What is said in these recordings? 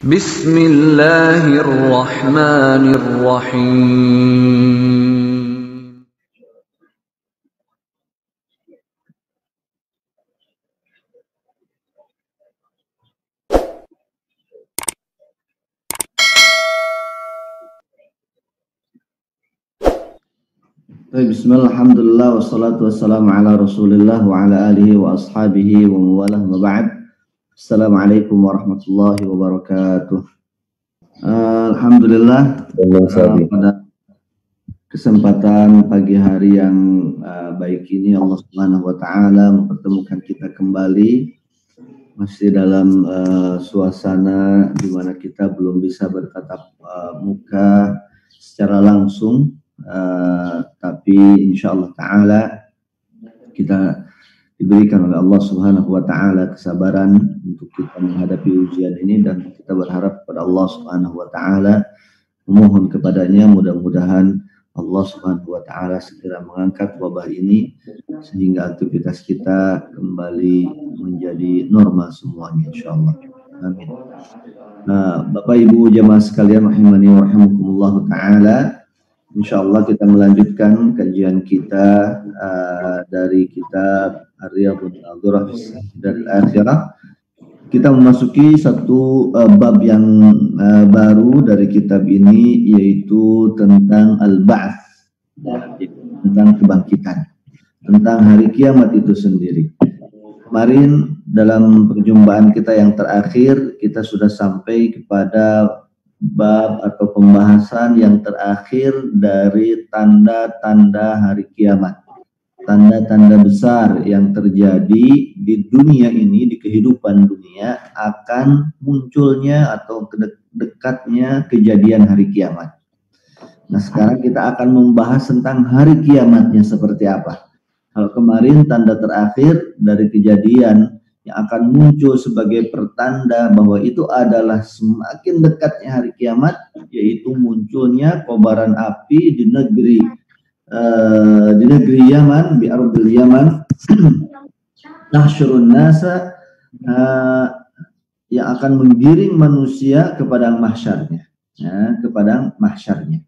Bismillahirrahmanirrahim. Bismillah, alhamdulillah, wassalatu wassalamu ala rasulillah wa ala alihi wa ashabihi wa mawalah wa ba'd. Assalamualaikum warahmatullahi wabarakatuh. Alhamdulillah, pada kesempatan pagi hari yang baik ini Allah Subhanahu wa taala mempertemukan kita kembali masih dalam suasana di mana kita belum bisa bertatap muka secara langsung. Tapi insyaallah ta'ala kita diberikan oleh Allah Subhanahu wa ta'ala kesabaran untuk kita menghadapi ujian ini, dan kita berharap kepada Allah Subhanahu wa ta'ala, memohon kepadanya mudah-mudahan Allah Subhanahu wa ta'ala segera mengangkat wabah ini sehingga aktivitas kita kembali menjadi normal semuanya insyaallah. Amin. Bapak Ibu jamaah sekalian rahimani wa rahimakumullah ta'ala, insyaallah kita melanjutkan kajian kita dari kitab Ar-Riyadhun Nadhirah dari Akhirah. Kita memasuki satu bab yang baru dari kitab ini, yaitu tentang Al-Ba'ts, tentang kebangkitan, tentang hari kiamat itu sendiri. Kemarin dalam perjumpaan kita yang terakhir, kita sudah sampai kepada bab atau pembahasan yang terakhir dari tanda-tanda hari kiamat, tanda-tanda besar yang terjadi di dunia ini, di kehidupan dunia, akan munculnya atau dekatnya kejadian hari kiamat. Nah, sekarang kita akan membahas tentang hari kiamatnya seperti apa. Kalau kemarin tanda terakhir dari kejadian yang akan muncul sebagai pertanda bahwa itu adalah semakin dekatnya hari kiamat, yaitu munculnya kobaran api di negeri Yaman, di ardil Yaman, nahsyurun nasa, yang akan menggiring manusia ke padang mahsyarnya, ke padang mahsyarnya.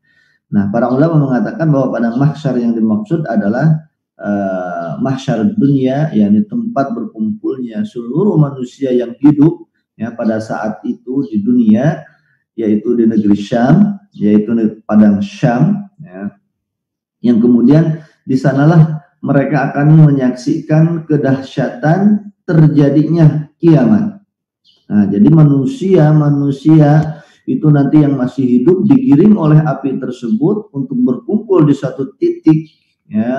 Nah, para ulama mengatakan bahwa padang mahsyar yang dimaksud adalah mahsyar dunia, yakni tempat berkumpulnya seluruh manusia yang hidup pada saat itu di dunia, yaitu di negeri Syam, yaitu padang Syam, yang kemudian di sanalah mereka akan menyaksikan kedahsyatan terjadinya kiamat. Nah, jadi manusia itu nanti yang masih hidup digiring oleh api tersebut untuk berkumpul di satu titik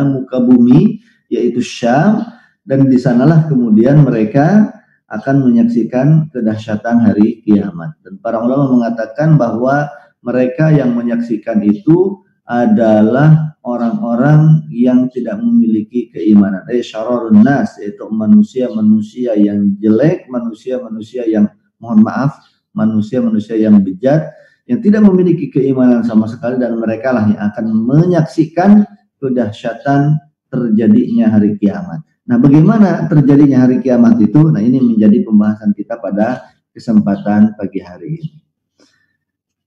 muka bumi, yaitu Syam, dan di sanalah kemudian mereka akan menyaksikan kedahsyatan hari kiamat. Dan para ulama mengatakan bahwa mereka yang menyaksikan itu adalah orang-orang yang tidak memiliki keimanan, syararun nas, yaitu manusia-manusia yang jelek, manusia-manusia yang, mohon maaf, manusia-manusia yang bejat, yang tidak memiliki keimanan sama sekali, dan mereka lah yang akan menyaksikan kedahsyatan terjadinya hari kiamat. Nah, bagaimana terjadinya hari kiamat itu? Nah, ini menjadi pembahasan kita pada kesempatan pagi hari ini.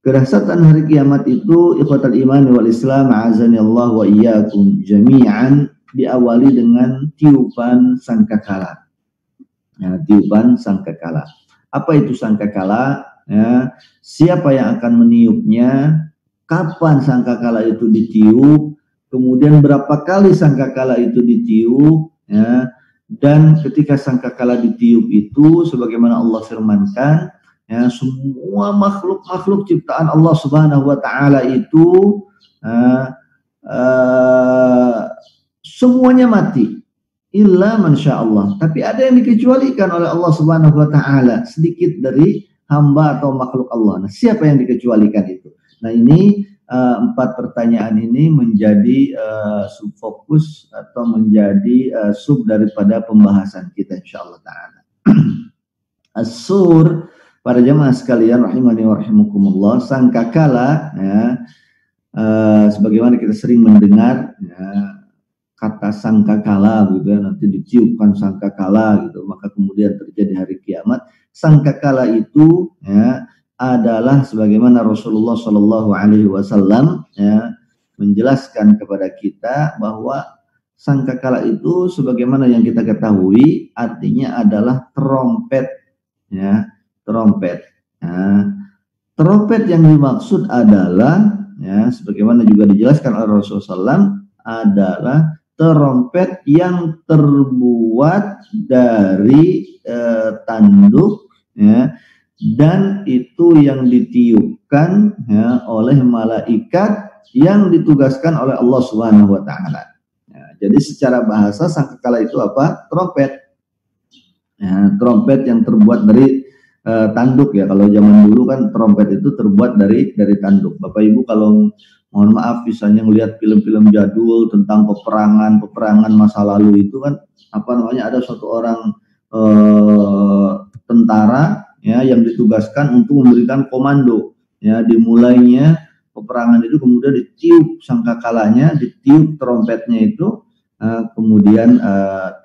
Kedahsyatan hari kiamat itu, ikhwatal iman wal Islam, a'azani Allah wa iyyakum jami'an, diawali dengan tiupan sangkakala. Ya, tiupan sangkakala. Apa itu sangkakala? Ya, siapa yang akan meniupnya? Kapan sangkakala itu ditiup? Kemudian berapa kali sangkakala itu ditiup, dan ketika sangkakala ditiup itu, sebagaimana Allah firmankan, semua makhluk ciptaan Allah Subhanahu wa ta'ala itu semuanya mati, illa mansya Allah. Tapi ada yang dikecualikan oleh Allah Subhanahu wa ta'ala, sedikit dari hamba atau makhluk Allah. Nah, siapa yang dikecualikan itu? Nah, ini 4 pertanyaan ini menjadi subfokus atau menjadi sub daripada pembahasan kita insyaallah ta'ala. As-sur, para jemaah sekalian rahimani wa rahimakumullah, sangkakala, sebagaimana kita sering mendengar kata sangkakala gitu, nanti ditiupkan sangkakala gitu, maka kemudian terjadi hari kiamat. Sangkakala itu adalah sebagaimana Rasulullah Shallallahu Alaihi Wasallam ya, menjelaskan kepada kita bahwa sangkakala itu sebagaimana yang kita ketahui artinya adalah trompet ya, trompet. Nah, trompet yang dimaksud adalah ya sebagaimana juga dijelaskan oleh Rasulullah SAW adalah trompet yang terbuat dari tanduk ya, dan itu yang ditiupkan ya, oleh malaikat yang ditugaskan oleh Allah Subhanahu wa taala. Ya, jadi secara bahasa sangkakala itu apa? Trompet. Ya, trompet yang terbuat dari tanduk ya. Kalau zaman dulu kan trompet itu terbuat dari tanduk. Bapak Ibu kalau mohon maaf misalnya ngelihat film-film jadul tentang peperangan masa lalu itu kan apa namanya ada suatu orang tentara ya yang ditugaskan untuk memberikan komando ya, dimulainya peperangan itu kemudian ditiup sangkakalanya, ditiup trompetnya itu kemudian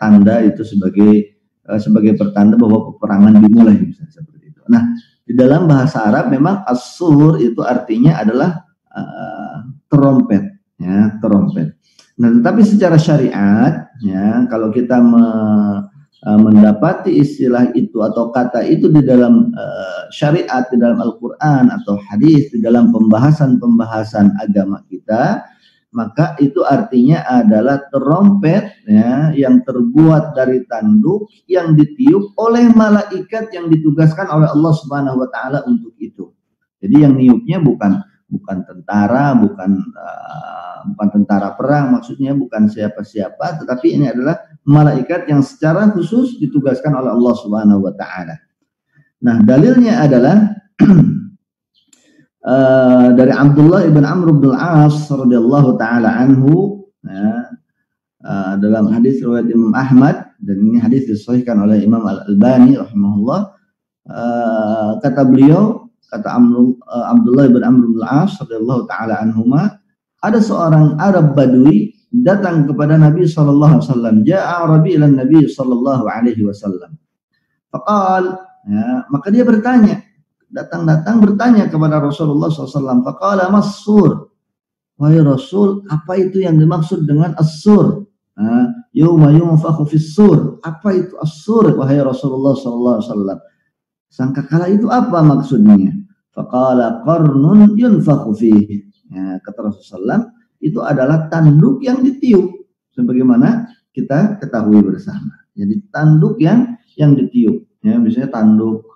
tanda itu sebagai pertanda bahwa peperangan dimulai misalnya seperti itu. Nah, di dalam bahasa Arab memang as-sur itu artinya adalah trompet ya, trompet. Nah, tetapi secara syariat ya kalau kita mendapati istilah itu atau kata itu di dalam syariat, di dalam Al-Qur'an atau hadis, di dalam pembahasan agama kita, maka itu artinya adalah trompet ya, yang terbuat dari tanduk yang ditiup oleh malaikat yang ditugaskan oleh Allah Subhanahu wa taala untuk itu. Jadi yang niupnya bukan tentara, bukan tentara perang, maksudnya bukan siapa-siapa, tetapi ini adalah malaikat yang secara khusus ditugaskan oleh Allah Subhanahu wa taala. Nah, dalilnya adalah dari Abdullah ibn Amr bin Al-As radhiyallahu taala anhu ya, dalam hadis riwayat Imam Ahmad, dan ini hadis disahihkan oleh Imam Al-Albani rahimahullah, kata beliau, kata Abdullah ibn Amr bin Al-As radhiyallahu taala anhuma, ada seorang Arab Badui datang kepada Nabi sallallahu alaihi wasallam. Ja'a Arabi ila Nabi sallallahu alaihi wasallam. Faqal, ya, maka dia bertanya, datang bertanya kepada Rasulullah SAW. Faqala mas-sur, wahai Rasul, apa itu yang dimaksud dengan as-sur? Yauma yunfakhu fis-sur, apa itu as-sur wahai Rasulullah SAW? Sangkakala itu apa maksudnya? Faqala qarnun yunfakhu fihi, ya, kata Rasulullah, itu adalah tanduk yang ditiup sebagaimana kita ketahui bersama. Jadi tanduk yang ditiup ya, misalnya tanduk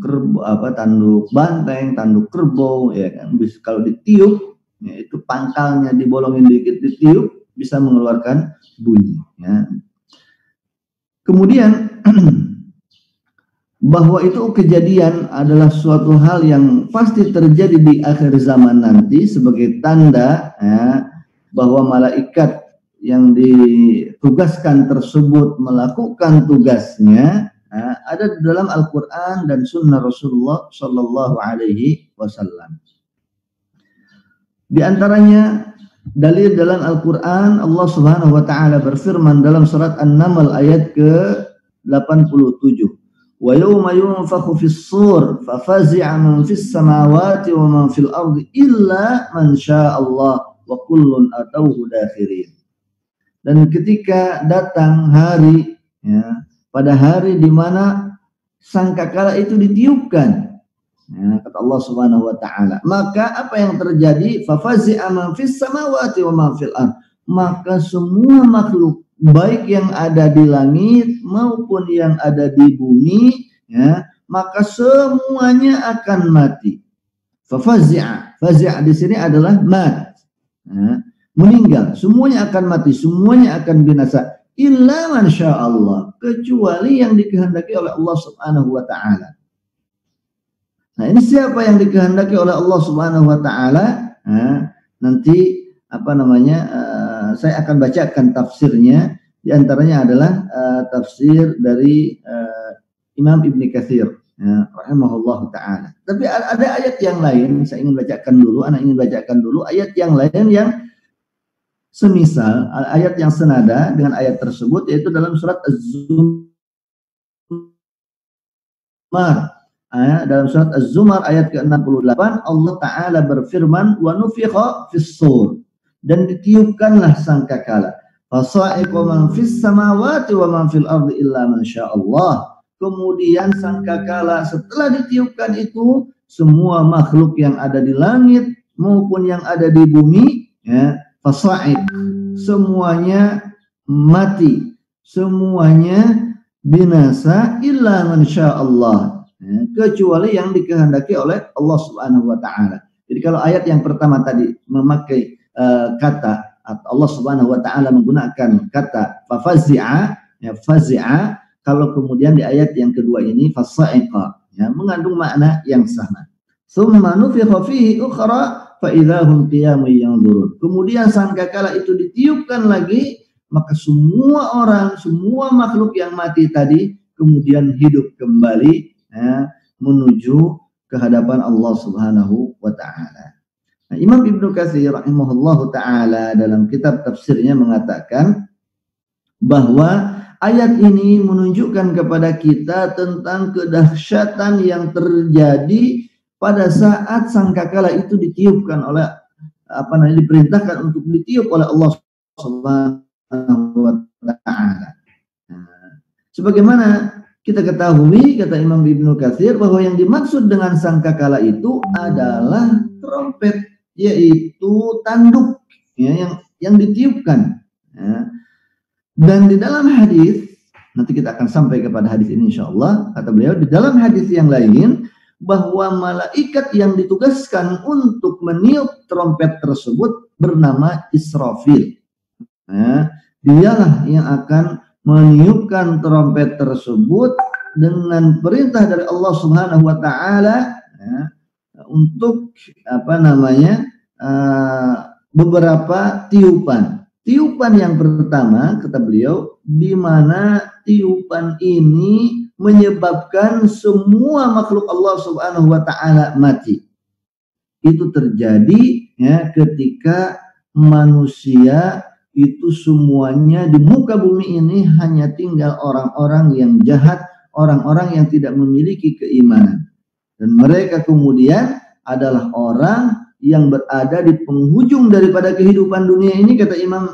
kerbau, tanduk banteng, tanduk kerbau ya kan, bisa kalau ditiup ya, itu pangkalnya dibolongin dikit, ditiup bisa mengeluarkan bunyi ya. Kemudian bahwa itu kejadian adalah suatu hal yang pasti terjadi di akhir zaman nanti sebagai tanda ya, bahwa malaikat yang ditugaskan tersebut melakukan tugasnya ada di dalam Al-Quran dan Sunnah Rasulullah Sallallahu Alaihi Wasallam. Di antaranya dalil dalam Al-Quran, Allah Subhanahu Wa Taala berfirman dalam surat An-Naml ayat ke-87. Wa yawma yunfakhu fis-sur fafazi'a man fis samawati wa man fil ardi illa man syaa Allah wa kullun atauhu dakhirin. Dan ketika datang hari ya, pada hari di mana sangkakala itu ditiupkan ya, kata Allah Subhanahu wa taala, maka apa yang terjadi? Fafazi'a man fis samawati wa man fil ard, maka semua makhluk baik yang ada di langit maupun yang ada di bumi ya, maka semuanya akan mati. Fafazi'a, fazi'a di sini adalah mat ya, meninggal, semuanya akan mati, semuanya akan binasa. Illa man syaa Allah, kecuali yang dikehendaki oleh Allah Subhanahu wa taala. Nah, ini siapa yang dikehendaki oleh Allah Subhanahu wa taala? Nanti apa namanya? Saya akan bacakan tafsirnya. Di antaranya adalah tafsir dari Imam Ibn Katsir rahimahullah taala. Tapi ada ayat yang lain, saya ingin bacakan dulu, ayat yang lain yang semisal, ayat yang senada dengan ayat tersebut, yaitu dalam surat Az-Zumar dalam surat Az-Zumar ayat ke-68 Allah Ta'ala berfirman wa nufikha fis-sur, dan ditiupkanlah sangkakala, fasa'iqa man fis samawati wa man fil ardi illa man sya'allah. Kemudian sangkakala setelah ditiupkan itu, semua makhluk yang ada di langit maupun yang ada di bumi, ya, fasa'iq, semuanya mati, semuanya binasa, illa man sya'allah, ya, kecuali yang dikehendaki oleh Allah Subhanahu wa taala. Jadi kalau ayat yang pertama tadi memakai kata, Allah Subhanahu wa taala menggunakan kata fafazi'a, ya, fazi'a, kalau kemudian di ayat yang kedua ini fasa'iqa, ya, mengandung makna yang sama. Tsumma nufikha fihi ukhra fa idzahum qiyamun yanzurun. Kemudian sangkakala itu ditiupkan lagi, maka semua orang, semua makhluk yang mati tadi kemudian hidup kembali, ya, menuju ke hadapan Allah Subhanahu wa taala. Nah, Imam Ibnu Katsir rahimahullahu taala dalam kitab tafsirnya mengatakan bahwa ayat ini menunjukkan kepada kita tentang kedahsyatan yang terjadi pada saat sangkakala itu ditiupkan oleh diperintahkan untuk ditiup oleh Allah Subhanahu wa taala. Sebagaimana kita ketahui, kata Imam Ibnu Katsir, bahwa yang dimaksud dengan sangkakala itu adalah trompet, yaitu tanduk, ya, yang ditiupkan, ya. Dan di dalam hadis, nanti kita akan sampai kepada hadis ini insyaallah, kata beliau di dalam hadis yang lain bahwa malaikat yang ditugaskan untuk meniup trompet tersebut bernama Israfil. Ya, dialah yang akan meniupkan trompet tersebut dengan perintah dari Allah Subhanahu wa taala, ya, untuk beberapa tiupan. Tiupan yang pertama, kata beliau, di mana tiupan ini menyebabkan semua makhluk Allah Subhanahu wa taala mati. Itu terjadi, ya, ketika manusia itu semuanya di muka bumi ini hanya tinggal orang-orang yang jahat, orang-orang yang tidak memiliki keimanan. Dan mereka kemudian adalah orang yang berada di penghujung daripada kehidupan dunia ini, kata Imam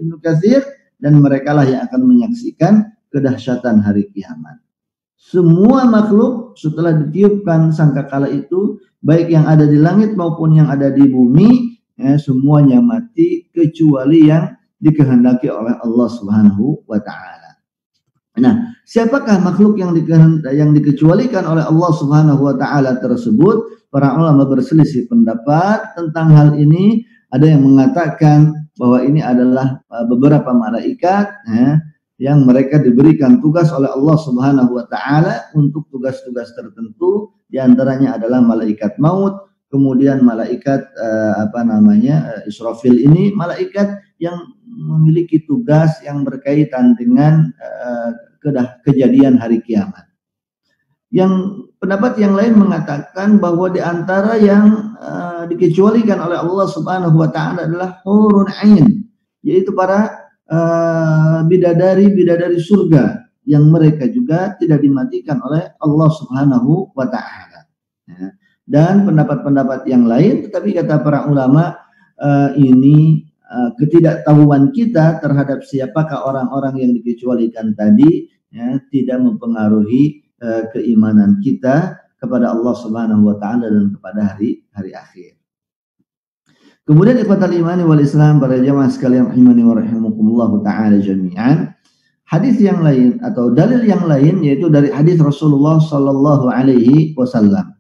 Ibnu Katsir, dan merekalah yang akan menyaksikan kedahsyatan hari kiamat. Semua makhluk setelah ditiupkan sangkakala itu, baik yang ada di langit maupun yang ada di bumi, ya, semuanya mati kecuali yang dikehendaki oleh Allah Subhanahu wa taala. Nah, siapakah makhluk yang dikecualikan oleh Allah Subhanahu wa taala tersebut? Para ulama berselisih pendapat tentang hal ini. Ada yang mengatakan bahwa ini adalah beberapa malaikat, ya, yang mereka diberikan tugas oleh Allah Subhanahu wa taala untuk tugas-tugas tertentu, di antaranya adalah malaikat maut, kemudian malaikat Israfil ini malaikat yang memiliki tugas yang berkaitan dengan kejadian hari kiamat. Yang pendapat yang lain mengatakan bahwa di antara yang dikecualikan oleh Allah Subhanahu wa taala adalah hurun ain, yaitu para bidadari surga yang mereka juga tidak dimatikan oleh Allah Subhanahu wa taala. Ya. Dan pendapat-pendapat yang lain, tetapi kata para ulama, ini ketidaktahuan kita terhadap siapakah orang-orang yang dikecualikan tadi, ya, tidak mempengaruhi keimanan kita kepada Allah Subhanahu wa taala dan kepada hari akhir. Kemudian ikhwatal imani wal Islam, para jamaah sekalian rahimani wa rahimakumullah taala jami'an. Hadis yang lain atau dalil yang lain yaitu dari hadis Rasulullah sallallahu alaihi wasallam.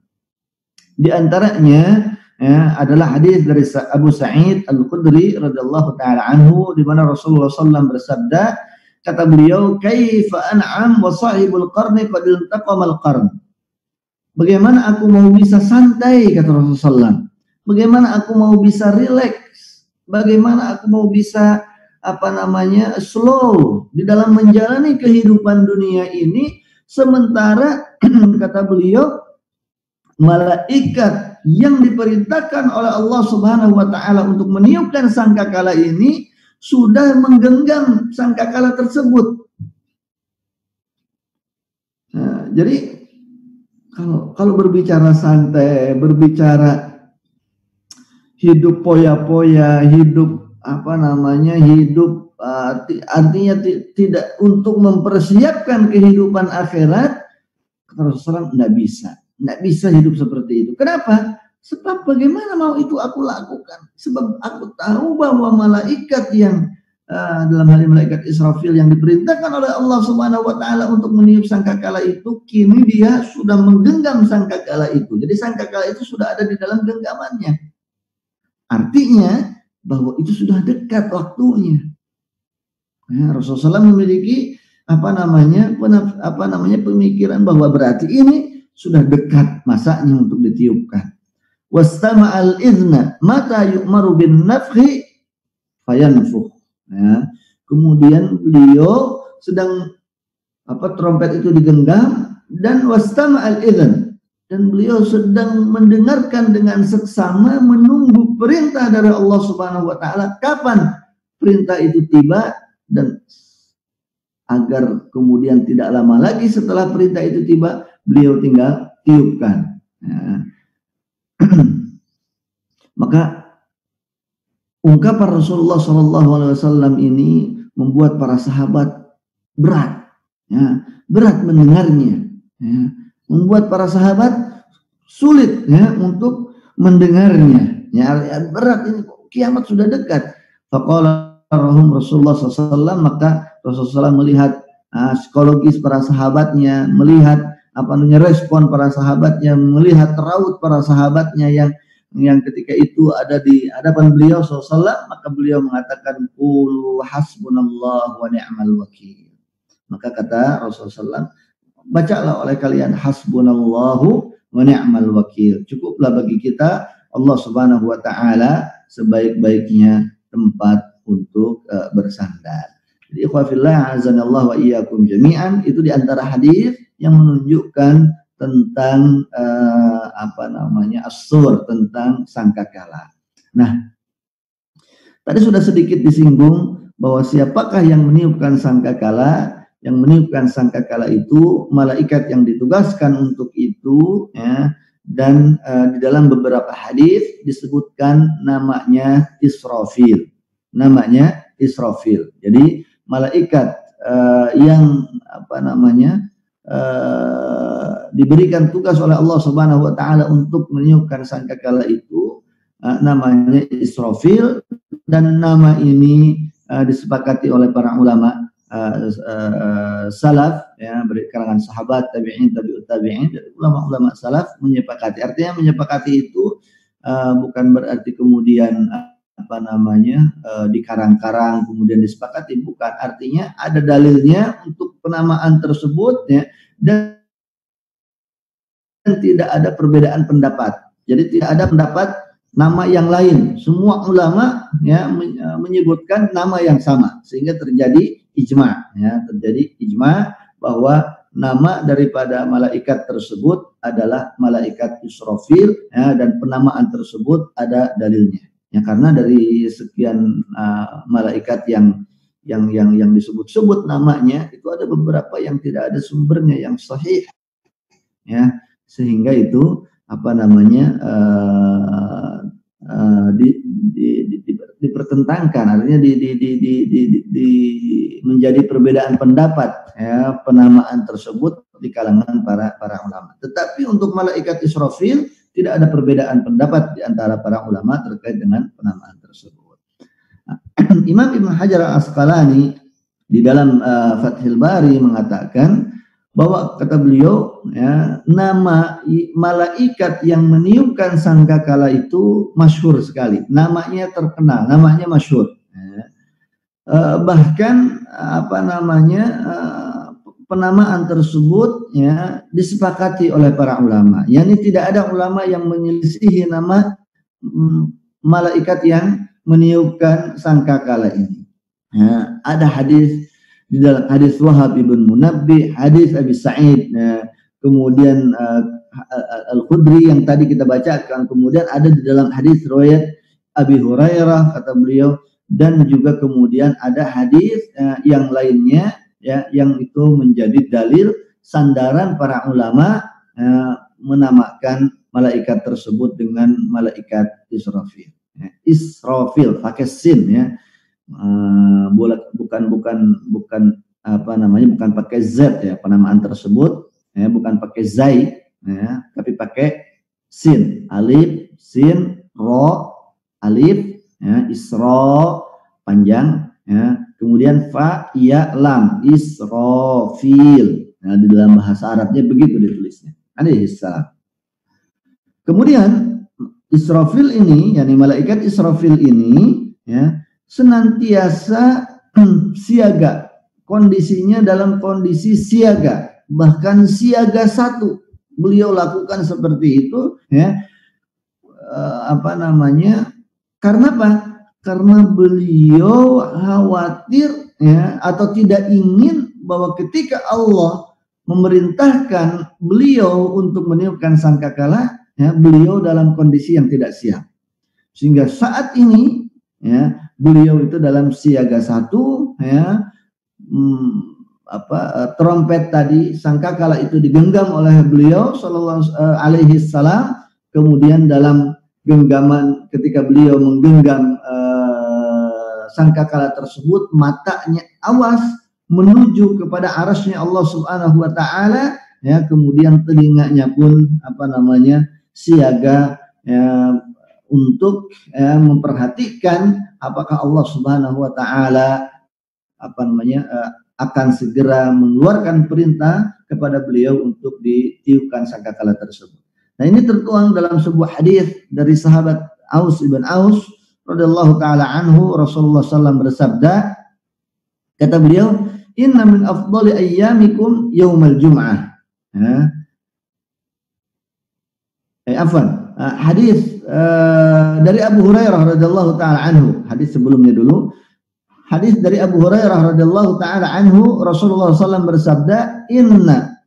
Di antaranya, ya, adalah hadis dari Abu Sa'id Al-Khudri radhiyallahu taala anhu, di mana Rasulullah sallallahu bersabda, kata beliau, kaifa an'am wa sahibul qarni qad iltaqamal qarn. Bagaimana aku mau bisa santai, kata Rasulullah. Bagaimana aku mau bisa rileks? Bagaimana aku mau bisa slow di dalam menjalani kehidupan dunia ini, sementara kata beliau, malaikat yang diperintahkan oleh Allah Subhanahu wa taala untuk meniupkan sangkakala ini sudah menggenggam sangkakala tersebut. Nah, jadi kalau berbicara santai, berbicara hidup poya-poya, hidup hidup artinya tidak untuk mempersiapkan kehidupan akhirat, kata Rasulullah nggak bisa hidup seperti itu. Kenapa? Sebab bagaimana mau itu aku lakukan? Sebab aku tahu bahwa malaikat yang dalam hal ini malaikat Israfil yang diperintahkan oleh Allah Subhanahu wa taala untuk meniup sangkakala itu, kini dia sudah menggenggam sangkakala itu. Jadi sangkakala itu sudah ada di dalam genggamannya. Artinya bahwa itu sudah dekat waktunya. Ya, Rasulullah memiliki pemikiran bahwa berarti ini sudah dekat masanya untuk ditiupkan. Wastama'al idzna mata yu'maru bin nafhi fayanfukh. Ya, kemudian beliau sedang trompet itu digenggam dan wastama'al idzn, dan beliau sedang mendengarkan dengan seksama menunggu perintah dari Allah Subhanahu wa taala kapan perintah itu tiba, dan agar kemudian tidak lama lagi setelah perintah itu tiba beliau tinggal tiupkan. Ya. Maka ungkapan Rasulullah SAW ini membuat para sahabat berat, ya, berat mendengarnya, ya, membuat para sahabat sulit, ya, untuk mendengarnya. Ya, berat, ini kiamat sudah dekat. Faqala Rasulullah SAW, maka Rasulullah melihat psikologis para sahabatnya, melihat respon para sahabatnya, melihat raut para sahabatnya yang ketika itu ada di hadapan beliau SAW, maka beliau mengatakan qulu hasbunallah wa ni'mal wakil. Maka kata Rasulullah SAW, bacalah oleh kalian hasbunallahu wa ni'mal wakil. Cukuplah bagi kita Allah Subhanahu wa taala sebaik-baiknya tempat untuk bersandar. Jadi ikhwafillah azanallahu wa iyyakum jami'an, itu di antara hadis yang menunjukkan tentang as-sur, tentang sangkakala. Nah, tadi sudah sedikit disinggung bahwa siapakah yang meniupkan sangkakala? Yang meniupkan sangkakala itu malaikat yang ditugaskan untuk itu, ya, dan di dalam beberapa hadis disebutkan namanya Israfil. Namanya Israfil. Jadi malaikat yang diberikan tugas oleh Allah Subhanahu wa taala untuk meniupkan sangkakala itu namanya Israfil, dan nama ini disepakati oleh para ulama salaf, ya, dari kalangan sahabat, tabi'in, tabi'ut tabi'in, dari ulama-ulama salaf menyepakati. Artinya menyepakati itu bukan berarti kemudian dikarang-karang kemudian disepakati, bukan. Artinya ada dalilnya untuk penamaan tersebut, ya, dan tidak ada perbedaan pendapat. Jadi tidak ada pendapat nama yang lain. Semua ulama, ya, menyebutkan nama yang sama sehingga terjadi ijma, ya, terjadi ijma bahwa nama daripada malaikat tersebut adalah malaikat Israfil, ya, dan penamaan tersebut ada dalilnya. Ya, karena dari sekian malaikat yang disebut-sebut namanya itu ada beberapa yang tidak ada sumbernya yang sahih, ya, sehingga itu dipertentangkan, artinya menjadi perbedaan pendapat, ya, penamaan tersebut di kalangan para ulama. Tetapi untuk malaikat Israfil tidak ada perbedaan pendapat di antara para ulama terkait dengan penamaan tersebut. Imam Ibn Hajar Al-Asqalani di dalam Fathul Bari mengatakan bahwa, kata beliau, ya, nama malaikat yang meniupkan sangkakala itu masyhur sekali. Namanya terkenal, namanya masyhur. Ya. Bahkan penamaan tersebut, ya, disepakati oleh para ulama. Yani tidak ada ulama yang menyelisihi nama malaikat yang meniupkan sangkakala ini. Ya, ada hadis di dalam hadis Wahab ibn Munabbih, hadis Abi Sa'id, ya, kemudian Al-Khudri yang tadi kita bacakan, kemudian ada di dalam hadis riwayat Abi Hurairah, kata beliau, dan juga kemudian ada hadis yang lainnya, ya, yang itu menjadi dalil sandaran para ulama menamakan malaikat tersebut dengan malaikat Israfil. Israfil pakai sin ya, bukan apa namanya, bukan pakai z ya penamaan tersebut ya, bukan pakai zai ya, tapi pakai sin, alif, sin, ro, alif ya, Isra panjang ya, kemudian fa, ya, lam, Israfil. Nah, di dalam bahasa Arabnya begitu ditulisnya. Alaihissalam. Kemudian Israfil ini, yakni malaikat Israfil ini ya, senantiasa siaga. Kondisinya dalam kondisi siaga, bahkan siaga satu. Beliau lakukan seperti itu ya. Apa namanya? Karena apa? Karena beliau khawatir ya, atau tidak ingin bahwa ketika Allah memerintahkan beliau untuk meniupkan sangkakala ya, beliau dalam kondisi yang tidak siap. Sehingga saat ini ya, beliau itu dalam siaga satu ya, trompet tadi, sangkakala itu digenggam oleh beliau sallallahu alaihi wasallam. Kemudian dalam genggaman ketika beliau menggenggam sangkakala tersebut, matanya awas menuju kepada arasnya Allah Subhanahu wa taala ya, kemudian telinganya pun apa namanya siaga ya, untuk memperhatikan apakah Allah Subhanahu wa taala apa namanya akan segera mengeluarkan perintah kepada beliau untuk ditiupkan sangkakala tersebut. Nah, ini tertuang dalam sebuah hadis dari sahabat Aus ibn Aus radhiyallahu taala anhu. Rasulullah SAW bersabda, kata beliau, inna min afdali ayyamikum yaumal jum'ah. Hadis dari Abu Hurairah radhiyallahu taala anhu. Hadis sebelumnya dulu. Hadis dari Abu Hurairah radhiyallahu taala anhu, Rasulullah SAW bersabda, inna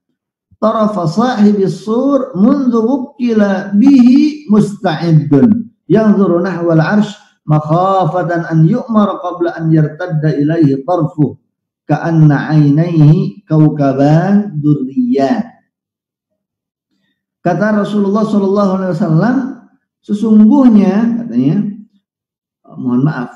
tarafa sahibis sur mundu wukila bihi musta'idun yanzuru nahwal arsh makhafatan an yu'mar qabla an yartadda ilaihi tarfuh ka'anna ainaihi kaukaban durriyan. Kata Rasulullah SAW, sesungguhnya katanya, mohon maaf,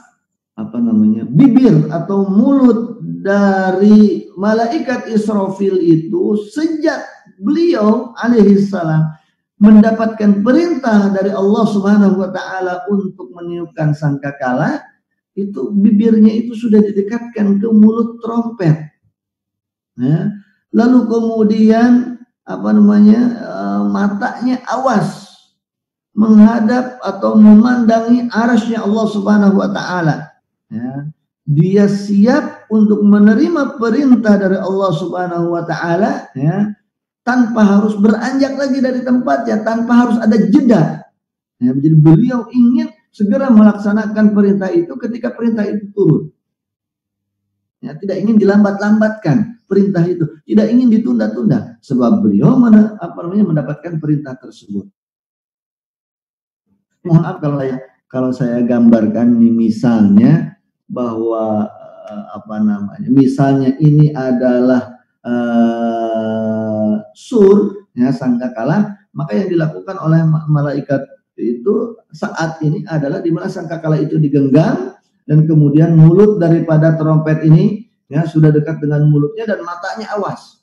apa namanya, bibir atau mulut dari malaikat Israfil itu sejak beliau alaihissalam mendapatkan perintah dari Allah Subhanahu wa taala untuk meniupkan sangkakala, itu bibirnya itu sudah didekatkan ke mulut trompet. Ya. Lalu kemudian apa namanya, matanya awas menghadap atau memandangi arasnya Allah Subhanahu wa taala. Ya. Dia siap untuk menerima perintah dari Allah Subhanahu wa taala ya, tanpa harus beranjak lagi dari tempatnya, tanpa harus ada jeda. Ya, jadi beliau ingin segera melaksanakan perintah itu ketika perintah itu turun. Ya, tidak ingin dilambat-lambatkan perintah itu, tidak ingin ditunda-tunda, sebab beliau mendapatkan perintah tersebut. Mohon maaf kalau saya gambarkan nih, misalnya bahwa apa namanya, misalnya ini adalah sur ya, sangkakala, maka yang dilakukan oleh malaikat itu saat ini adalah di mana sangkakala itu digenggam dan kemudian mulut daripada trompet ini ya sudah dekat dengan mulutnya dan matanya awas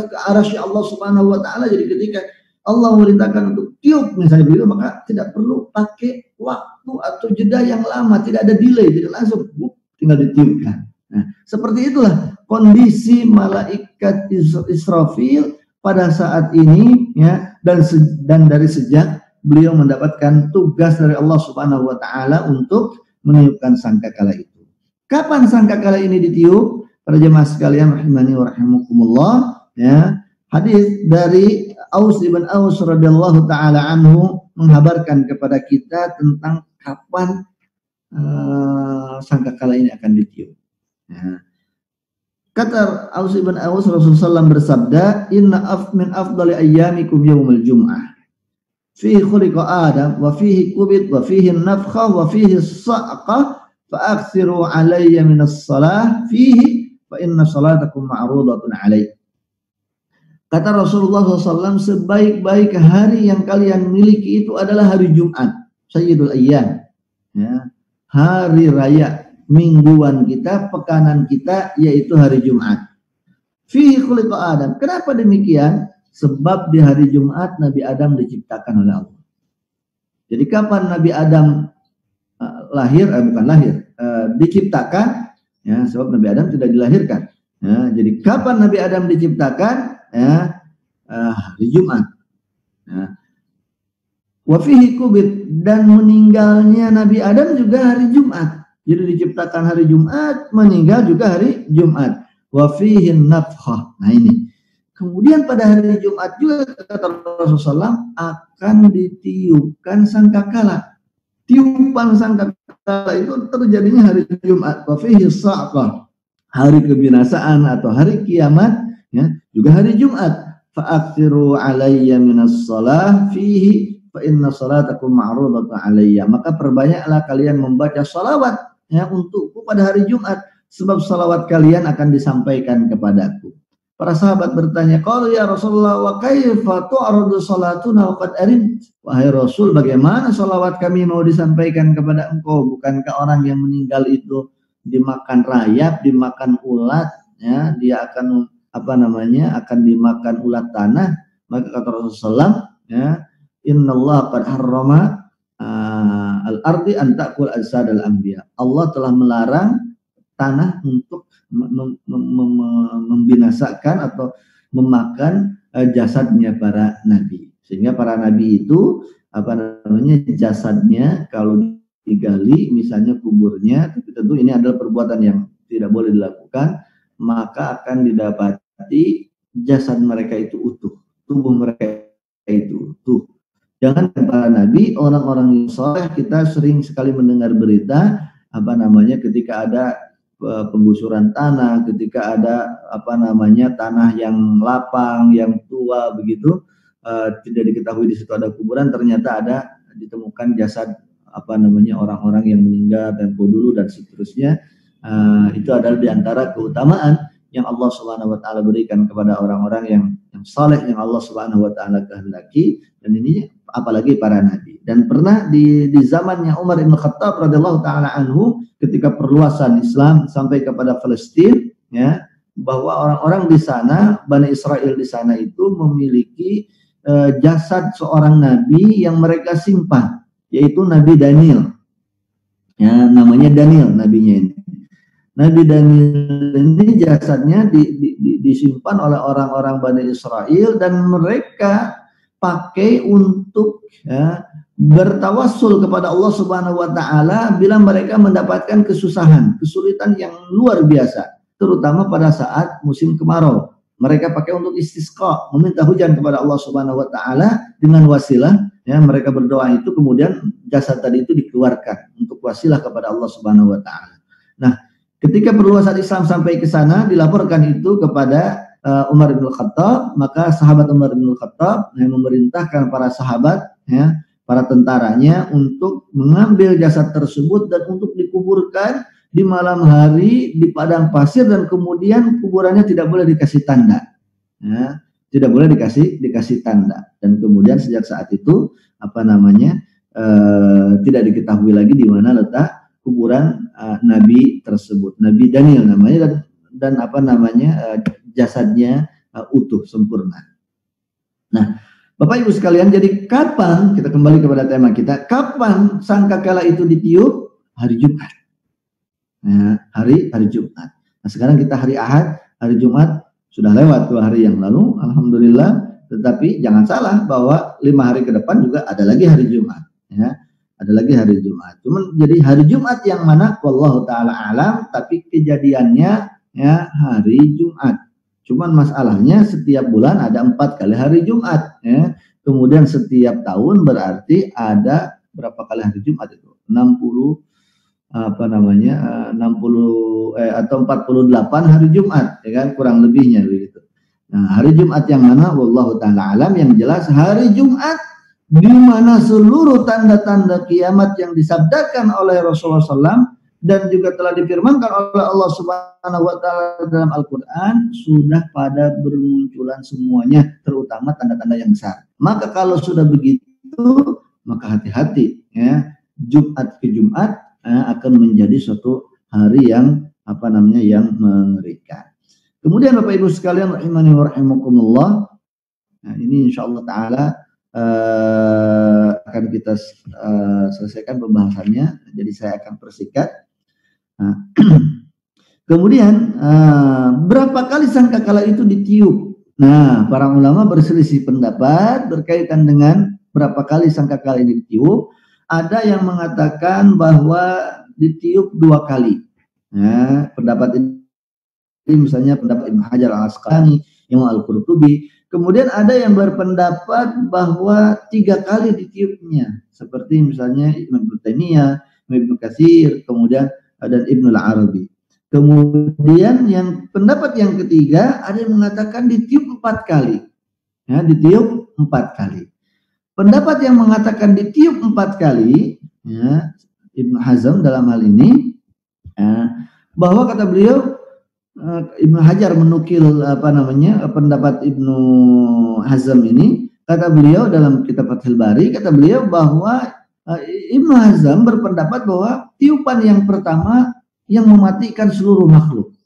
ke arasnya Allah Subhanahu wa taala. Jadi ketika Allah memerintahkan untuk tiup misalnya begitu, maka tidak perlu pakai waktu atau jeda yang lama, tidak ada delay, jadi langsung tinggal ditiupkan. Nah, seperti itulah kondisi malaikat Israfil pada saat ini ya, dan dari sejak beliau mendapatkan tugas dari Allah Subhanahu wa taala untuk meniupkan sangkakala itu. Kapan sangkakala ini ditiup? Para jemaah sekalian rahimani wa rahimakumullah ya. Hadis dari Aus ibn Aus radhiyallahu taala anhu menghabarkan kepada kita tentang kapan sangkakala ini akan ditiup. Ya. Kata Aus ibn Aus, Rasulullah SAW bersabda, inna min afdali ayyamikum yaumul jum'ah. Fihi khuliqa Adam wa fihi kubit wa fihi nafkhah wa fihi sa'qah fa aksiru alayya minas salah fihi fa inna salatakum ma'rudatun alayhi. Kata Rasulullah SAW, sebaik-baik hari yang kalian miliki itu adalah hari Jumat, Sayyidul Ayyam, ya, hari raya mingguan kita, pekanan kita, yaitu hari Jumat. Fihi khuliqa Adam. Kenapa demikian? Sebab di hari Jumat Nabi Adam diciptakan oleh Allah. Jadi kapan Nabi Adam diciptakan? Ya, sebab Nabi Adam tidak dilahirkan. Ya, jadi kapan Nabi Adam diciptakan? Ya, hari Jumat. Ya. Wa fihi kubit, dan meninggalnya Nabi Adam juga hari Jumat. Jadi diciptakan hari Jumat, meninggal juga hari Jumat. Wa fihi nafkhah. Nah ini. Kemudian pada hari Jumat juga kata Rasulullah akan ditiupkan sangkakala. Tiupan sangkakala itu terjadinya hari Jumat. Wa fihi sa'qah. Hari kebinasaan atau hari kiamat, ya, juga hari Jumat. Fa'akthiru alayya minas shalah fihi fa inna salatakum ma'rudatan alayya. Maka perbanyaklah kalian membaca salawat, ya, untukku pada hari Jumat, sebab salawat kalian akan disampaikan kepadaku. Para sahabat bertanya, qalu ya Rasulullah wa kaifa tu'radu salatuna wa qad arim? Wahai Rasul, bagaimana salawat kami mau disampaikan kepada engkau? Bukankah orang yang meninggal itu dimakan rayap, dimakan ulat, ya, dia akan akan dimakan ulat tanah? Maka kata Rasulullah, ya, innallaha qad harrama al-ardi an ta'kul ajsadal anbiya. Allah telah melarang tanah untuk membinasakan atau memakan jasadnya para nabi. Sehingga para nabi itu jasadnya kalau digali, misalnya kuburnya, tapi tentu ini adalah perbuatan yang tidak boleh dilakukan, maka akan didapati jasad mereka itu utuh, tubuh mereka itu utuh. Jangan para nabi, orang-orang yang soleh, kita sering sekali mendengar berita ketika ada penggusuran tanah, ketika ada tanah yang lapang, yang tua begitu, tidak diketahui di situ ada kuburan, ternyata ada ditemukan jasad orang-orang yang meninggal tempo dulu dan seterusnya. Itu adalah diantara keutamaan yang Allah Subhanahu wa taala berikan kepada orang-orang yang saleh, yang Allah Subhanahu wa taala kehendaki, dan ini apalagi para nabi. Dan pernah di zamannya Umar bin Khattab radhiyallahu taala anhu, ketika perluasan Islam sampai kepada Palestina, ya, bahwa orang-orang di sana, Bani Israel di sana itu memiliki jasad seorang nabi yang mereka simpan, yaitu Nabi Daniel. Ya, namanya Daniel nabinya ini. Nabi Daniel ini jasadnya disimpan oleh orang-orang Bani Israel, dan mereka pakai untuk, ya, bertawassul kepada Allah Subhanahu wa taala bila mereka mendapatkan kesusahan, kesulitan yang luar biasa, terutama pada saat musim kemarau. Mereka pakai untuk istisqa, meminta hujan kepada Allah Subhanahu wa taala dengan wasilah, ya, mereka berdoa itu, kemudian jasad tadi itu dikeluarkan untuk wasilah kepada Allah Subhanahu wa taala. Nah, ketika perluasan Islam sampai ke sana, dilaporkan itu kepada Umar bin Khattab, maka sahabat Umar bin Khattab yang memerintahkan para sahabat, ya, para tentaranya untuk mengambil jasad tersebut dan untuk dikuburkan di malam hari di padang pasir, dan kemudian kuburannya tidak boleh dikasih tanda, ya, tidak boleh dikasih tanda. Dan kemudian sejak saat itu tidak diketahui lagi di mana letak kuburan nabi tersebut, Nabi Daniel namanya, dan jasadnya utuh sempurna. Nah, Bapak Ibu sekalian, jadi kapan, kita kembali kepada tema kita, kapan sangkakala itu ditiup? Hari Jumat. Ya, hari Jumat. Nah, sekarang kita hari Ahad, hari Jumat sudah lewat 2 hari yang lalu, alhamdulillah. Tetapi jangan salah bahwa 5 hari ke depan juga ada lagi hari Jumat, ya. Ada lagi hari Jumat. Cuman jadi hari Jumat yang mana? Wallahu taala alam, tapi kejadiannya, ya, hari Jumat. Cuman masalahnya setiap bulan ada 4 kali hari Jumat, ya. Kemudian setiap tahun berarti ada berapa kali hari Jumat itu? 60 atau 48 hari Jumat, ya kan, kurang lebihnya begitu. Nah, hari Jumat yang mana? Wallahu taala alam, yang jelas hari Jumat di mana seluruh tanda-tanda kiamat yang disabdakan oleh Rasulullah SAW dan juga telah difirmankan oleh Allah Subhanahu wa taala dalam Al-Qur'an, sudah pada bermunculan semuanya, terutama tanda-tanda yang besar. Maka kalau sudah begitu, maka hati-hati ya, Jumat ke Jumat akan menjadi suatu hari yang yang mengerikan. Kemudian Bapak Ibu sekalian rahimani wa rahimakumullah, nah ini insyaallah taala akan kita selesaikan pembahasannya. Jadi saya akan persingkat. Nah, kemudian berapa kali sangkakala itu ditiup? Nah, para ulama berselisih pendapat berkaitan dengan berapa kali sangkakala ini ditiup. Ada yang mengatakan bahwa ditiup 2 kali. Nah, pendapat ini misalnya pendapat Ibnu Hajar Al-Asqalani, Imam Al-Qurtubi. Kemudian ada yang berpendapat bahwa 3 kali ditiupnya, seperti misalnya Ibnu Taimiyah, Ibnu Katsir, kemudian dan Ibnu Al-Arabi. Kemudian yang pendapat yang ketiga ada yang mengatakan ditiup 4 kali. Ya, ditiup 4 kali. Pendapat yang mengatakan ditiup 4 kali, ya, Ibnu Hazm dalam hal ini, ya, bahwa kata beliau, Ibnu Hajar menukil pendapat Ibnu Hazm ini, kata beliau dalam kitab Fathul Bari, kata beliau bahwa Ibnu Hazm berpendapat bahwa tiupan yang pertama yang mematikan seluruh makhluk.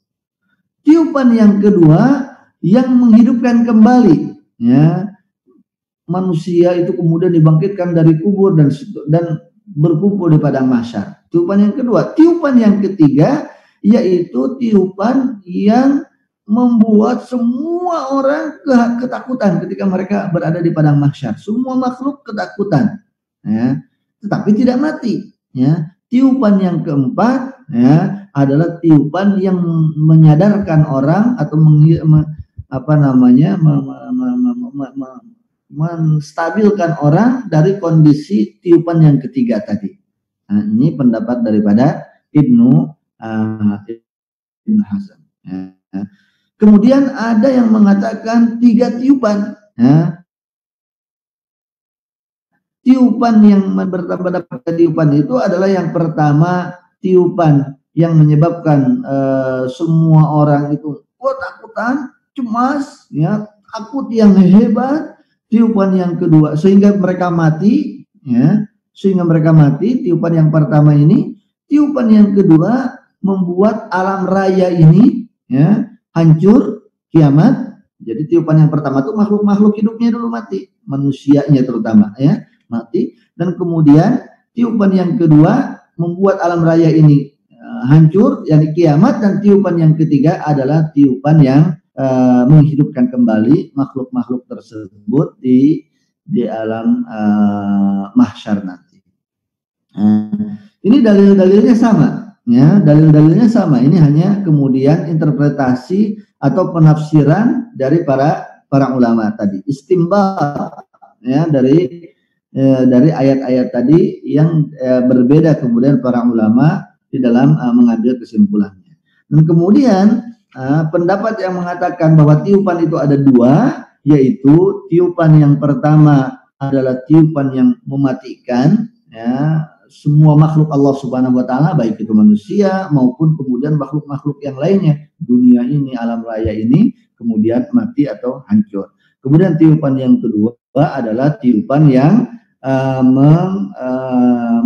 Tiupan yang kedua yang menghidupkan kembali, ya, manusia itu kemudian dibangkitkan dari kubur dan berkumpul di padang mahsyar. Tiupan yang kedua. Tiupan yang ketiga yaitu tiupan yang membuat semua orang ketakutan ketika mereka berada di padang mahsyar. Semua makhluk ketakutan, ya, tetapi tidak mati. Ya. Tiupan yang keempat, ya, adalah tiupan yang menyadarkan orang atau menstabilkan orang dari kondisi tiupan yang ketiga tadi. Nah, ini pendapat daripada Ibnu Hazm. Ya. Kemudian ada yang mengatakan 3 tiupan. Ya. Tiupan yang bertambah tiupan itu adalah yang pertama tiupan yang menyebabkan semua orang itu takutan, cemas, ya, takut yang hebat. Tiupan yang kedua sehingga mereka mati, ya, tiupan yang pertama ini. Tiupan yang kedua membuat alam raya ini, ya, hancur, kiamat. Jadi tiupan yang pertama itu makhluk-makhluk hidupnya dulu mati, manusianya terutama, ya, mati. Dan kemudian tiupan yang kedua membuat alam raya ini hancur, yakni kiamat. Dan tiupan yang ketiga adalah tiupan yang menghidupkan kembali makhluk-makhluk tersebut di alam mahsyar nanti. Ini dalil-dalilnya sama, ya, dalil-dalilnya sama. Ini hanya kemudian interpretasi atau penafsiran dari para ulama tadi, istinbat, ya, dari ayat-ayat tadi yang berbeda kemudian para ulama di dalam mengambil kesimpulannya. Dan kemudian pendapat yang mengatakan bahwa tiupan itu ada 2, yaitu tiupan yang pertama adalah tiupan yang mematikan, ya, semua makhluk Allah Subhanahu wa taala, baik itu manusia maupun kemudian makhluk-makhluk yang lainnya, dunia ini, alam raya ini, kemudian mati atau hancur. Kemudian tiupan yang kedua adalah tiupan yang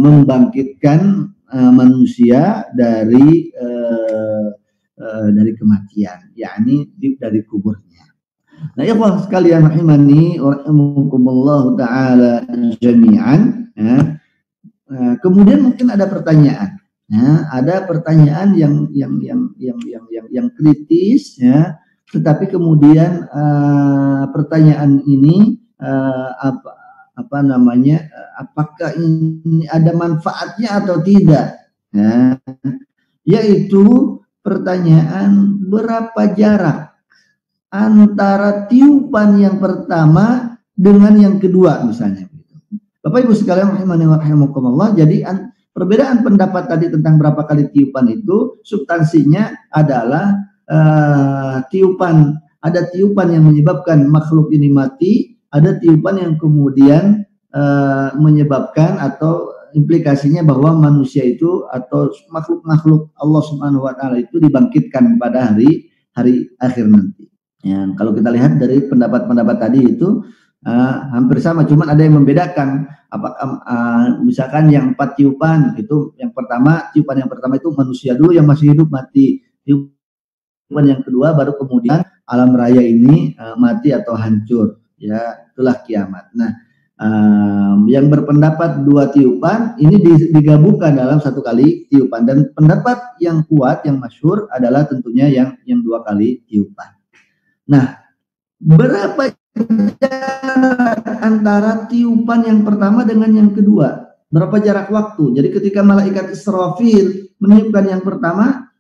membangkitkan manusia dari kematian, yakni dari kuburnya. Nah, ikhwah sekalian rahimani wa rahimakumullah taala jami'an, ya. Kemudian mungkin ada pertanyaan, ya, ada pertanyaan yang kritis, ya, tetapi kemudian pertanyaan ini apakah ini ada manfaatnya atau tidak, ya, yaitu pertanyaan berapa jarak antara tiupan yang pertama dengan yang kedua misalnya. Bapak Ibu sekalian rahimani wa rahimakumullah, jadi perbedaan pendapat tadi tentang berapa kali tiupan itu substansinya adalah ada tiupan yang menyebabkan makhluk ini mati, ada tiupan yang kemudian menyebabkan atau implikasinya bahwa manusia itu atau makhluk-makhluk Allah Subhanahu wa taala itu dibangkitkan pada hari akhir nanti. Ya, kalau kita lihat dari pendapat-pendapat tadi itu hampir sama, cuman ada yang membedakan. Apakah misalkan yang 4 tiupan itu tiupan yang pertama itu manusia dulu yang masih hidup mati. Tiupan yang kedua baru kemudian alam raya ini mati atau hancur. Ya, itulah kiamat. Nah, yang berpendapat 2 tiupan ini digabungkan dalam 1 kali tiupan, dan pendapat yang kuat yang masyhur adalah tentunya yang 2 kali tiupan. Nah, berapa jarak antara tiupan yang pertama dengan yang kedua? Berapa jarak waktu? Jadi ketika malaikat Israfil meniupkan yang pertama,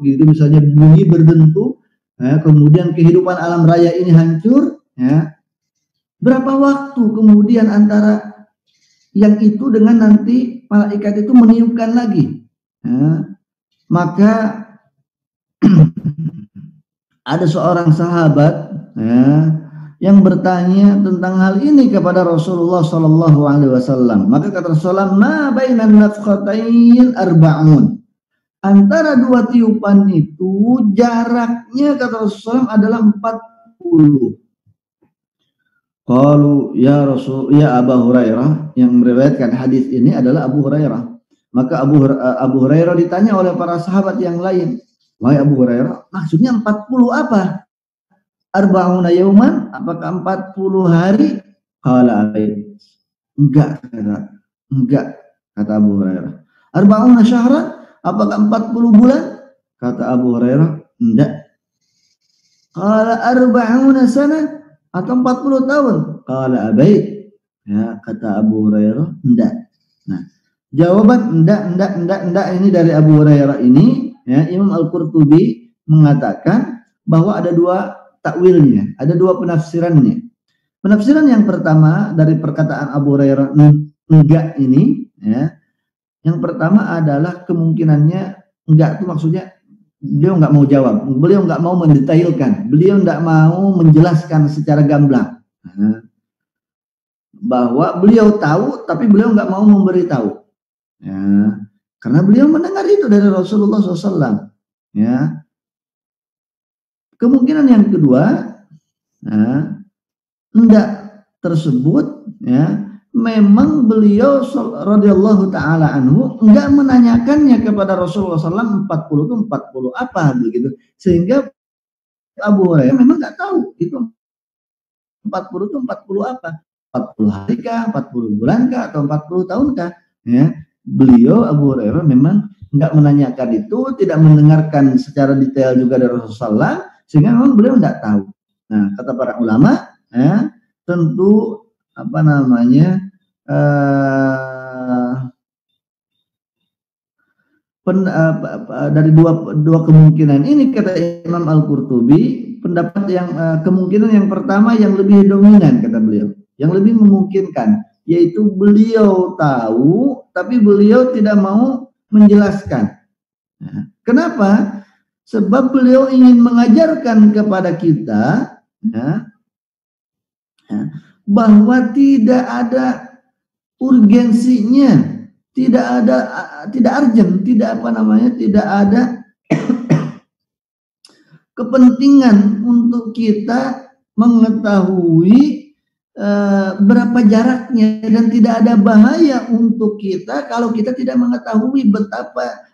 gitu misalnya bunyi berdentu, ya, kemudian kehidupan alam raya ini hancur, ya. Berapa waktu kemudian antara yang itu dengan nanti malaikat itu meniupkan lagi? Ya. Maka ada seorang sahabat, ya, yang bertanya tentang hal ini kepada Rasulullah Shallallahu Alaihi Wasallam. Maka kata Rasulullah, "Ma bainan nafqatain arba'un." Antara 2 tiupan itu jaraknya kata Rasulullah adalah 40. Qalu ya Rasul, ya Abu Hurairah, yang meriwayatkan hadis ini adalah Abu Hurairah. Maka Abu Hurairah ditanya oleh para sahabat yang lain, "Wahai Abu Hurairah, maksudnya 40 apa? Arba'una yauman, apakah 40 hari?" Qala enggak, kata Abu Hurairah. "Arba'una syahran, apakah 40 bulan?" Kata Abu Hurairah, enggak. Qala arba'una sana, atau 40 tahun? Qala abait. Ya, kata Abu Hurairah, enggak. Nah, jawaban enggak ini dari Abu Hurairah ini, ya, Imam Al-Qurtubi mengatakan bahwa ada 2 takwilnya, ada 2 penafsirannya. Penafsiran yang pertama dari perkataan Abu Hurairah enggak ini, ya. Yang pertama adalah kemungkinannya enggak itu maksudnya beliau nggak mau jawab, beliau nggak mau mendetailkan, beliau nggak mau menjelaskan secara gamblang, bahwa beliau tahu tapi beliau nggak mau memberitahu, ya, karena beliau mendengar itu dari Rasulullah SAW. Ya. Kemungkinan yang kedua, enggak tersebut, ya, memang beliau radhiyallahu taala anhu enggak menanyakannya kepada Rasulullah SAW 40 itu 40 apa begitu, sehingga Abu Hurairah memang enggak tahu itu 40 itu 40 apa, 40 hari kah, 40 bulan kah, atau 40 tahun kah, ya. Beliau Abu Hurairah memang enggak menanyakan itu, tidak mendengarkan secara detail juga dari Rasulullah SAW, sehingga memang beliau enggak tahu. Nah, kata para ulama, ya, tentu apa namanya, dari dua kemungkinan ini kata Imam Al-Qurtubi, pendapat yang kemungkinan yang pertama yang lebih dominan kata beliau, yang lebih memungkinkan, yaitu beliau tahu tapi beliau tidak mau menjelaskan. Nah, kenapa? Sebab beliau ingin mengajarkan kepada kita, ya, bahwa tidak ada urgensinya, tidak urgent, tidak ada kepentingan untuk kita mengetahui berapa jaraknya, dan tidak ada bahaya untuk kita kalau kita tidak mengetahui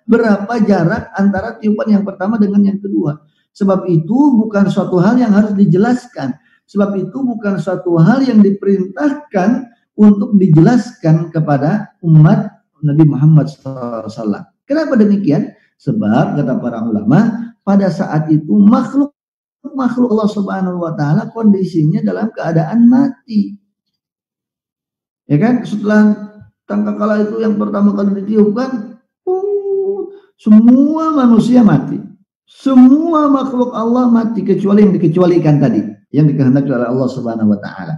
berapa jarak antara tiupan yang pertama dengan yang kedua. Sebab itu bukan suatu hal yang harus dijelaskan. Sebab itu bukan suatu hal yang diperintahkan untuk dijelaskan kepada umat Nabi Muhammad SAW. Kenapa demikian? Sebab kata para ulama, pada saat itu makhluk Allah Subhanahu wa taala kondisinya dalam keadaan mati. Ya kan? Setelah tangkakala itu yang pertama kali ditiupkan, semua manusia mati. Semua makhluk Allah mati kecuali yang dikecualikan tadi, yang dikehendaki oleh Allah Subhanahu wa taala.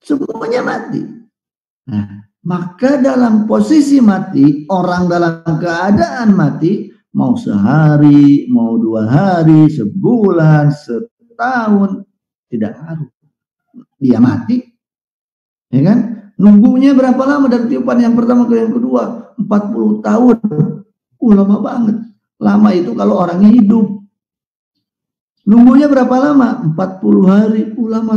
Semuanya mati. Nah, maka dalam posisi mati, orang dalam keadaan mati, mau sehari, mau 2 hari, sebulan, setahun, tidak ngaruh. Dia mati. ya kan? Nunggunya berapa lama dari tiupan yang pertama ke yang kedua? 40 tahun. Lama banget. Lama itu kalau orangnya hidup. Nunggunya berapa lama? 40 hari. Lama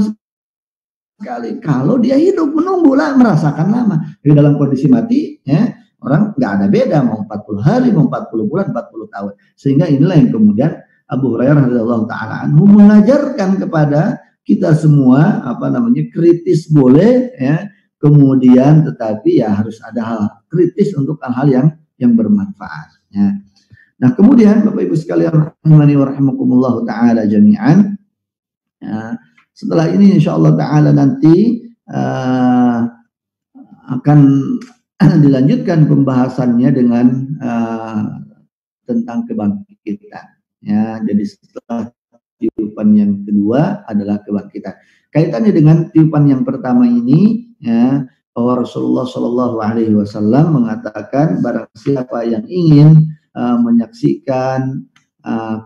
sekali. Kalau dia hidup menunggu lah, merasakan lama. Jadi dalam kondisi mati, ya, orang nggak ada beda mau 40 hari, mau 40 bulan, 40 tahun. Sehingga inilah yang kemudian Abu Hurairah radhiyallahu taala anhu mengajarkan kepada kita semua kritis boleh, ya, kemudian tetapi ya harus ada hal kritis untuk hal-hal yang bermanfaat, ya. Nah, kemudian Bapak Ibu sekalian rahimani wa rahimakumullah taala jami'an, ya, setelah ini insyaallah taala nanti akan dilanjutkan pembahasannya dengan tentang kebangkitan, ya. Jadi setelah tiupan yang kedua adalah kebangkitan. Kaitannya dengan tiupan yang pertama ini, ya, bahwa Rasulullah Shallallahu Alaihi Wasallam mengatakan barang siapa yang ingin menyaksikan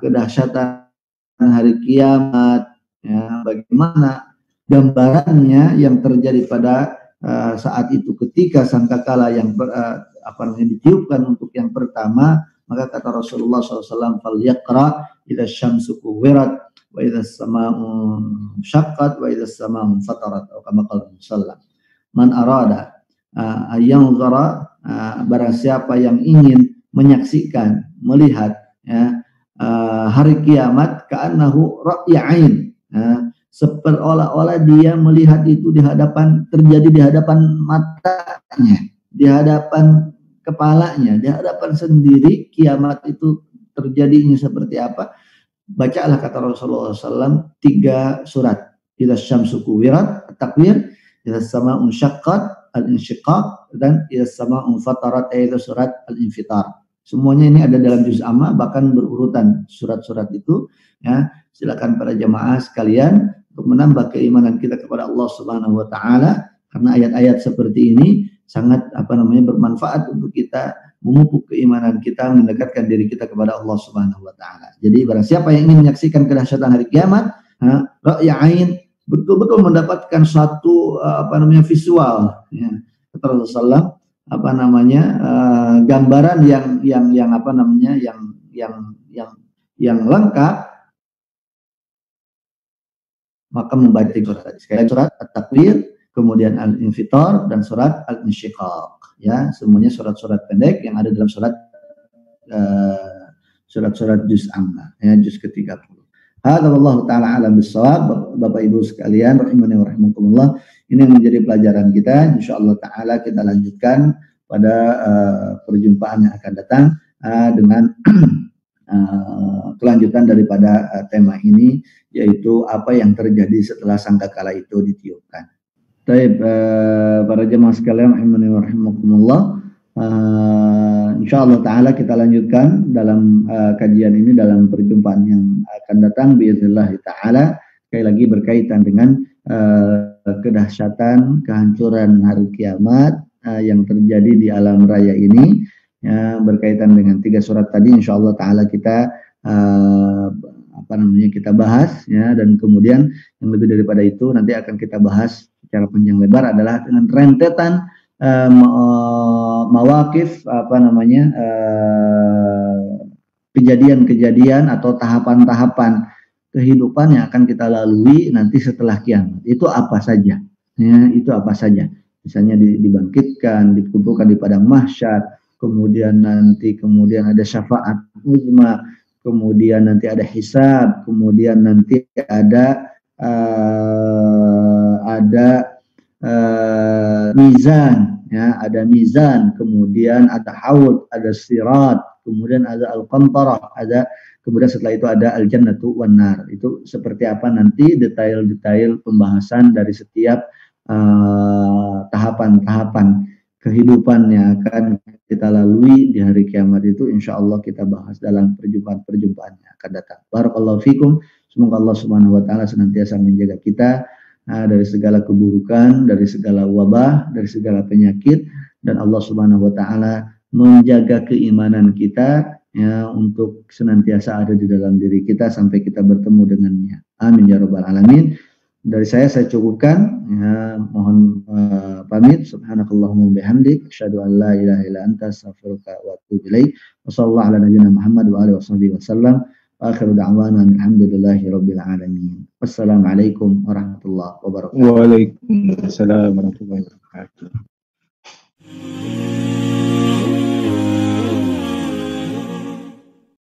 kedahsyatan hari kiamat, ya, bagaimana gambarannya yang terjadi pada saat itu ketika sangkakala yang ditiupkan untuk yang pertama, maka kata Rasulullah SAW, "Falyaqra idza syamsu kuwirat wa idza as-sama'u syaqqat wa idza as-sama'u fatarat." Atau kama qala sallallahu. Man arada ayanzara, barang siapa yang ingin menyaksikan, melihat, ya, hari kiamat, ka'annahu ra'ya ain, seolah-olah dia melihat itu terjadi di hadapan matanya, di hadapan kepalanya, di hadapan sendiri. Kiamat itu terjadinya seperti apa? Bacalah kata Rasulullah SAW 3 surat. Idza syamsu kuwirat, at-takwir, idza as-sama'u syaqqat, al-insyiqaq, dan idza as-sama'u fatarat, yaitu surat al-infitar. Semuanya ini ada dalam juz amma, bahkan berurutan surat-surat itu, ya. Silakan para jamaah sekalian untuk menambah keimanan kita kepada Allah Subhanahu wa taala, karena ayat-ayat seperti ini sangat bermanfaat untuk kita memupuk keimanan kita, mendekatkan diri kita kepada Allah Subhanahu wa taala. Jadi barang siapa yang ingin menyaksikan kedahsyatan hari kiamat, ra'ya ain, betul-betul mendapatkan suatu visual, ya. Kata Rasulullah gambaran yang lengkap, maka membaca surat At-Takwir, kemudian Al-Infitar, dan surat Al-Insyiqaq, ya. Semuanya surat-surat pendek yang ada dalam surat-surat juz amma, ya, juz ke-30. Hadza wallahu taala alam bissawab. Bapak Ibu sekalian rahimani wa rahimakumullah, ini yang menjadi pelajaran kita. Insyaallah taala kita lanjutkan pada perjumpaan yang akan datang dengan kelanjutan daripada tema ini, yaitu apa yang terjadi setelah sangkakala itu ditiupkan. Baik, para jemaah sekalian rahimani wa rahimakumullah, insyaallah taala kita lanjutkan dalam kajian ini dalam perjumpaan yang akan datang biiznillah taala, sekali lagi berkaitan dengan kedahsyatan kehancuran hari kiamat yang terjadi di alam raya ini, ya, berkaitan dengan 3 surat tadi. Insyaallah taala kita kita bahas, ya, dan kemudian yang lebih daripada itu nanti akan kita bahas secara panjang lebar adalah dengan rentetan mawakif kejadian-kejadian atau tahapan-tahapan kehidupan yang akan kita lalui nanti setelah kiamat. Itu apa saja, ya, itu apa saja. Misalnya dibangkitkan, dikumpulkan di padang mahsyar, kemudian ada syafaat uzma, kemudian nanti ada hisab, kemudian nanti ada mizan, ya, ada mizan, kemudian ada haud, ada sirat, kemudian ada al-qantarah, kemudian setelah itu ada al-jannatu wan nar. Itu seperti apa nanti detail-detail pembahasan dari setiap tahapan-tahapan kehidupan yang akan kita lalui di hari kiamat itu, insya Allah kita bahas dalam perjumpaan-perjumpaan yang akan datang. Barakallahu fikum. Semoga Allah Subhanahu wa taala senantiasa menjaga kita dari segala keburukan, dari segala wabah, dari segala penyakit, dan Allah Subhanahu wa taala menjaga keimanan kita, ya, untuk senantiasa ada di dalam diri kita sampai kita bertemu dengannya. Amin ya rabbal alamin. Dari saya cukupkan. Ya, mohon pamit. Subhanakallahumma bihamdik, asyhadu an la ilaha illa anta, astaghfiruka wa atubu ilaik. Wassallallahu ala nabiyina Muhammad wa alihi washabihi wasallam. Akhiru da'wana alhamdulillahi rabbil alamin. Wassalamualaikum warahmatullahi wabarakatuh. Waalaikumsalam warahmatullahi wabarakatuh.